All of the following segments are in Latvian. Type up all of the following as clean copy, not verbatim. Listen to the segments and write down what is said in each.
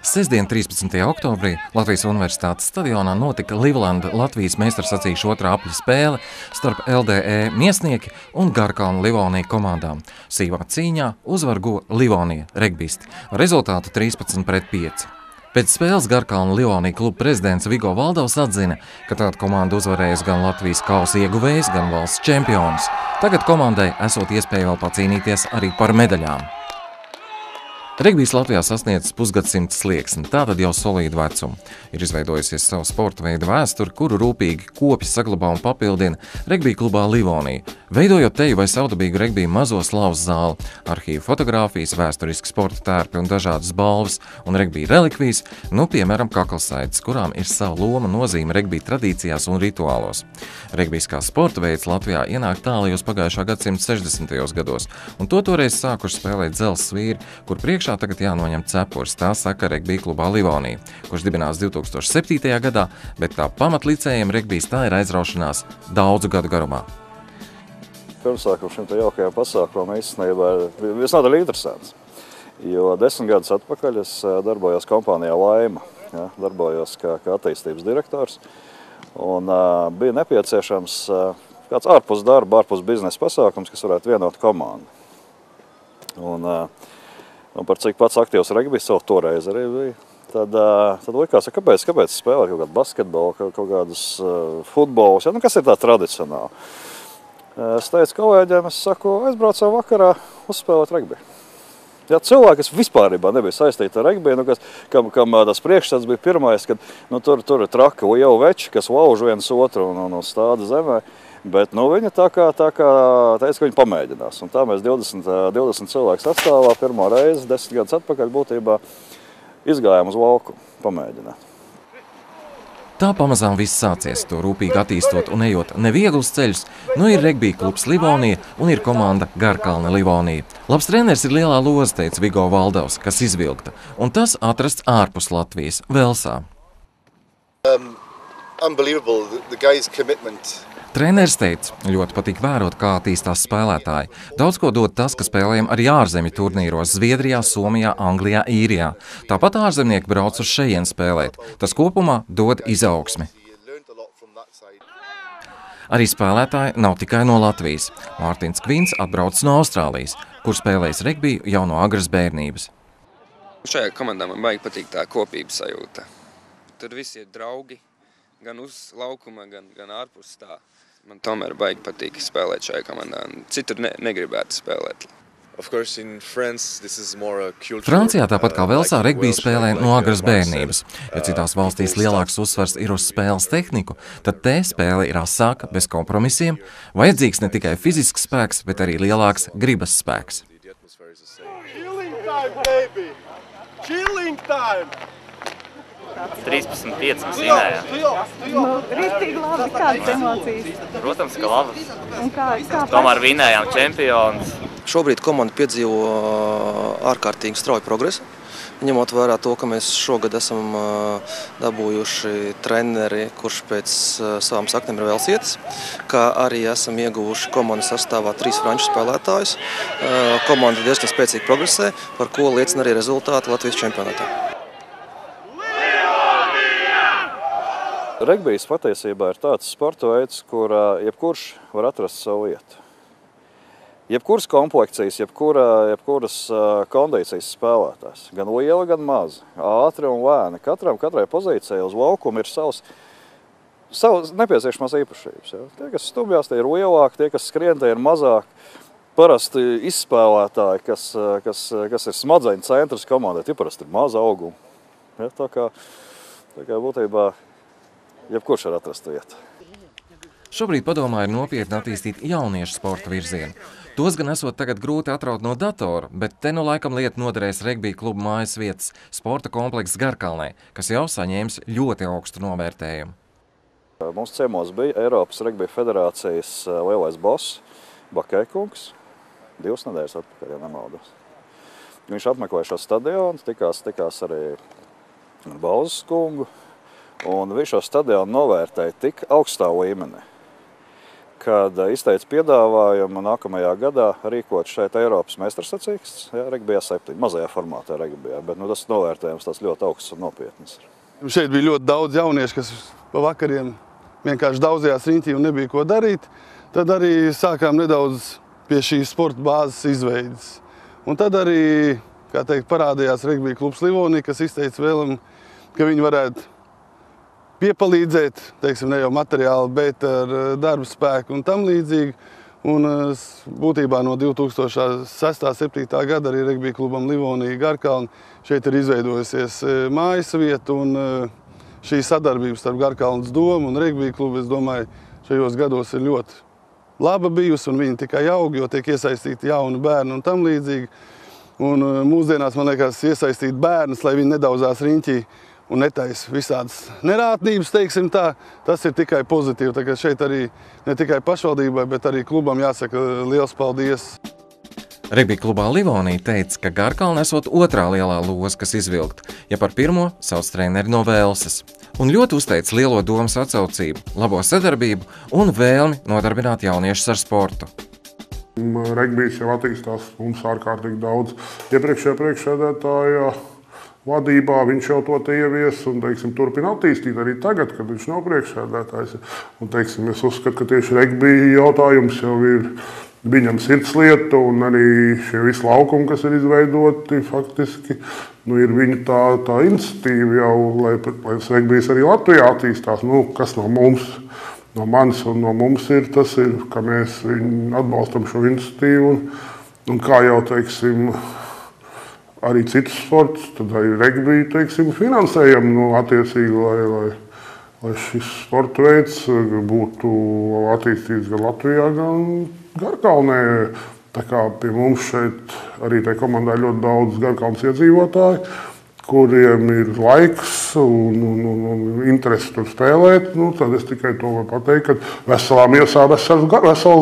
Sestdien, 13. oktobrī, Latvijas Universitātes stadionā notika Livlanda Latvijas meistarsacīkšu otrā apļa spēle starp LDE Miesnieki un Garkalna Livonija komandām. Sīvā cīņā uzvaru guva Livonija regbisti ar rezultātu 13-5. Pēc spēles Garkalna Livonija kluba prezidents Vigo Valdovs atzina, ka tāda komanda uzvarējusi gan Latvijas kausa ieguvējs, gan valsts čempionus. Tagad komandai esot iespēja vēl pacīnīties arī par medaļām. Regbijs Latvijā sasniedzis pusgadsimta slieksni, tātad jau solīdu vecumu. Ir izveidojusies savu sporta veidu vēsturi, kuru rūpīgi kopj, saglabā un papildina regbija klubā Livonija, veidojot teju vai savdabīgu regbiju mazo slavas zāli, arhīvu fotogrāfijas, vēsturiski sporta tērpi un dažādas balvas un regbija relikvijas, piemēram, kaklsaites, kurām ir sava loma nozīme regbija tradīcijās un rituālos. Regbijs kā sporta veids Latvijā ienāk tālajos pagājušā gadsimta 60. gados, un to toreiz sākuši spēlēt dzelzs vīri, kur priekšā tagad jānoņem cepurs, tā saka regbija klubā Livonija, kurš dibinās 2007. gadā, bet tā pamatlicējiem regbijs tā ir aizraušanās daudzu gadu garumā. Pirmsākums šim jaukajam pasākumam īstenībā ir visnotaļ interesants, jo 10 gadus atpakaļ es darbojos kompānijā Laima, darbojos kā attīstības direktors, un bija nepieciešams kāds ārpus darba, ārpus biznesa pasākums, kas varētu vienot komandu. Un par cik pats aktīvs regbijs savu toreiz arī bija, tad likās, kāpēc spēlēt kaut kādu basketbolu, kaut kādus futbolus, kas ir tā tradicionāli. Es teicu kolēģiem, es saku, aizbraucam vakarā uzspēlēt regbiju. Cilvēki, kas vispārībā nebija saistīti ar regbiju, kam tas priekšstats bija pirmais, kad tur ir traki jau veči, kas lauž viens otru un stāda zemē. Bet viņi tā kā teica, ka viņi pamēģinās. Un tā mēs 20 cilvēku sastāvā pirmo reizi, 10 gadus atpakaļ būtībā izgājām uz lauku pamēģināt. Tā pamazām viss sācies, to rūpīgi attīstot un ejot nevieglus ceļus, ir regbija klubs Livonija un ir komanda Garkalna Livonija. Labs treneris ir lielā loza, teica Vigo Valdovs, kas izvilkta, un tas atrasts ārpus Latvijas, Velsā. Unbelievable, the guy's commitment. Treneris teica, ļoti patīk vērot, kā attīstās spēlētāji. Daudz ko dod tas, ka spēlējam arī ārzemju turnīros Zviedrijā, Somijā, Anglijā, Īrijā. Tāpat ārzemnieki brauc uz šejien spēlēt. Tas kopumā dod izaugsmi. Arī spēlētāji nav tikai no Latvijas. Mārtiņš Kvins atbrauc no Austrālijas, kur spēlējis regbiju jau no agras bērnības. Šajā komandā man baigi patīk tā kopības sajūta. Tur visi ir draugi, gan uz laukuma, gan ārpus tā. Man tomēr baigi patīk spēlēt šajā komandā. Citur negribētu spēlēt. Francijā, tāpat kā Velsā, regbija spēlē no agras bērnības. Ja citās valstīs lielāks uzsvars ir uz spēles tehniku, tad te spēle ir asāka, bez kompromisiem. Vajadzīgs ne tikai fizisks spēks, bet arī lielāks gribas spēks. Chilling time! 13-5 mēs vinējām. Rītīgi labi, kādas emocijas? Protams, ka labi. Un kā Tomēr vinējām čempionus. Šobrīd komanda piedzīvo ārkārtīgi strauju progresu. Ņemot vērā to, ka mēs šogad esam dabūjuši treneri, kurš pēc savām saknēm ir velsietis, kā arī esam ieguvuši komandas sastāvā 3 franču spēlētājus. Komanda diezgan spēcīgi progresē, par ko liecina arī rezultāti Latvijas čempionātā. Regbijs patiesībā ir tāds sporta veids, kur jebkurš var atrast savu vietu. Jebkuras komplekcijas, jebkuras kondīcijas spēlētājs, gan liela, gan maza, ātri un lēni. Katrai pozīcijai uz laukuma ir savas nepieciešamās īpašības. Ja? Tie, kas stubjās, tie ir lielāki, tie, kas skrien, tie ir mazāk. Parasti izspēlētāji, kas ir smadzeņu centrs komandai, tie parasti ir maza auguma. Ja? Tā kā būtībā jebkurš var atrast vietu. Šobrīd padomā ir nopietni attīstīt jauniešu sporta virzienu. Tos gan esot tagad grūti atraut no datora, bet te laikam lieta noderēs regbija kluba mājas vietas sporta komplekss Garkalnē, kas jau saņēmis ļoti augstu novērtējumu. Mums ciemos bija Eiropas regbija federācijas lielais boss Bakēkungs, 2 nedēļas atpakaļ, ja nemaldos. Viņš apmeklēja šo stadionu, tikās arī ar Balzas kungu. Un viņš šo stadionu novērtēja tik augstā līmenī, kad izteica piedāvājumu nākamajā gadā rīkot šeit Eiropas meistarsacīkstes, regbijā 7, mazajā formātā regbijā, bet tas novērtējums tas ļoti augsts un nopietns. Šeit bija ļoti daudz jauniešu, kas pa vakariem vienkārši daudzajās riņķī un nebija ko darīt. Tad arī sākām nedaudz pie šīs sporta bāzes izveidas. Un tad arī, kā teikt, parādījās regbija klubs Livonija, kas izteica vēlam, ka viņi varētu piepalīdzēt, teiksim, ne jau materiāli, bet ar darba spēku un tam līdzīgi. Un būtībā no 2006.–2007. gada arī regbija klubam Livonija Garkalni šeit ir izveidojusies mājas vieta un šī sadarbības starp Garkalnes domu un regbija klubu, es domāju, šajos gados ir ļoti laba bijusi un viņi tikai aug, jo tiek iesaistīti jauni bērni un tam līdzīgi. Un mūsdienās, man liekas, iesaistīt bērnus, lai viņi nedauzās riņķī un netaisa visādas nerātnības, teiksim tā, tas ir tikai pozitīvi. Tā kā šeit arī ne tikai pašvaldībai, bet arī klubam jāsaka liels paldies. Regbija klubā Livonija teica, ka Garkalna esot otrā lielā loza, kas izvilkt, ja par pirmo sauc treneri no Velsas. Un ļoti uzteica lielo domas atsaucību, labo sadarbību un vēlmi nodarbināt jauniešus ar sportu. Regbijs jau attīstās mums ārkārtīgi daudz. Iepriekšējā priekšsēdētāja vadībā viņš jau to ievies un, teiksim, turpina attīstīt arī tagad, kad viņš nav priekšsēdētājs. Un, teiksim, es uzskatu, ka tieši regbija jautājums jau ir viņam sirdslieta un arī šie visi laukumi, kas ir izveidoti, faktiski, ir viņa tā iniciatīva jau, lai regbijs arī Latvijā attīstās. Kas no mums, no manis un no mums ir, tas ir, ka mēs atbalstam šo iniciatīvu un kā jau, teiksim, arī citus sportus, tad arī regbiju, teiksim, finansējam attiecīgi, lai šis sporta veids būtu attīstīts gan Latvijā, gan Garkalnē. Tā kā pie mums šeit arī tai komandai ļoti daudz Garkalnes iedzīvotāji, kuriem ir laiks un interesi tur spēlēt, tad es tikai to varu pateikt, ka veselā miesā vesels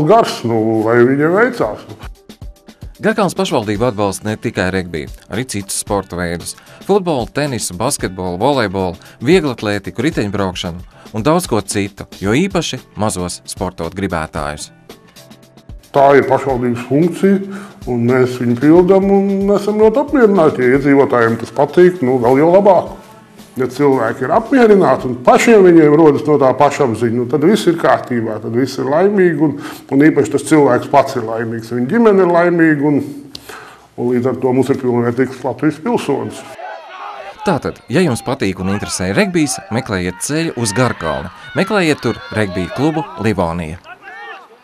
gars, lai viņiem veicās. Garkalnes pašvaldība atbalsta ne tikai regbiju, arī citus sporta veidus – futbolu, tenisu, basketbolu, volejbolu, vieglatlētiku, riteņbraukšanu un daudz ko citu, jo īpaši mazos sportot gribētājus. Tā ir pašvaldības funkcija, un mēs viņu pildam un esam ļoti apmierināti. Ja iedzīvotājiem tas patīk, vēl jau labāk. Ja cilvēki ir apmierināti un pašiem viņiem rodas no tā pašapziņa, tad viss ir kārtībā, tad viss ir laimīgi un īpaši tas cilvēks pats ir laimīgs. Viņa ģimene ir laimīga un līdz ar to mums ir pilnvērtīgs Latvijas pilsonis. Tātad, ja jums patīk un interesē regbijs, meklējiet ceļu uz Garkalni. Meklējiet tur regbija klubu Livonija.